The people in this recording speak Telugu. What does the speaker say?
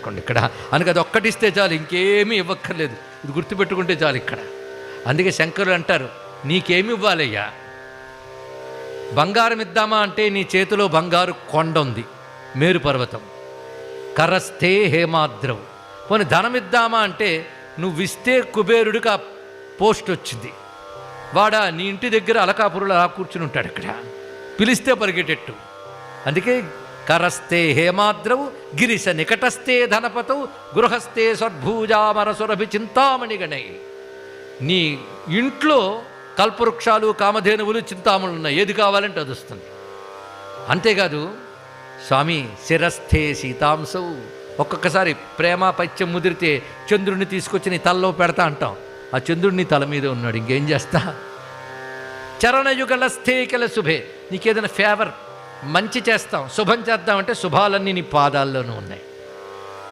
చేసుకోండి ఇక్కడ. అందుకే అది ఒక్కటిస్తే చాలు, ఇంకేమీ ఇవ్వక్కర్లేదు. ఇది గుర్తుపెట్టుకుంటే చాలు ఇక్కడ. అందుకే శంకరులు అంటారు, నీకేమి ఇవ్వాలయ్యా? బంగారం ఇద్దామా అంటే నీ చేతిలో బంగారు కొండ ఉంది, మేరు పర్వతం. కరస్థే హేమాద్రవు. పోనీ ధనం ఇద్దామా అంటే నువ్విస్తే కుబేరుడికి ఆ పోస్ట్ వచ్చింది. వాడా నీ ఇంటి దగ్గర అలకాపురులు అలా కూర్చుని ఉంటాడు ఇక్కడ, పిలిస్తే పరిగెట్టెట్టు. అందుకే కరస్థే హేమాద్రవు గిరిశ నికటస్థే ధనపతవు గృహస్థే సద్భూజామరసురభి చింతామణి గణై. నీ ఇంట్లో కల్పవృక్షాలు, కామధేనువులు, చింతామణులు ఉన్నాయి, ఏది కావాలంటే అది వస్తుంది. అంతేకాదు స్వామి శిరస్థే సీతాంశవు. ఒక్కొక్కసారి ప్రేమ పైత్యం ముదిరితే చంద్రుడిని తీసుకొచ్చి నీ తలలో పెడతా అంటాం, ఆ చంద్రుడిని తల మీద ఉన్నాడు, ఇంకేం చేస్తా. చరణయుగలస్థే కెల శుభే. నీకేదైనా ఫేవర్ మంచి చేస్తాం, శుభం చేద్దామంటే శుభాలన్నీ నీ పాదాల్లోనూ ఉన్నాయి.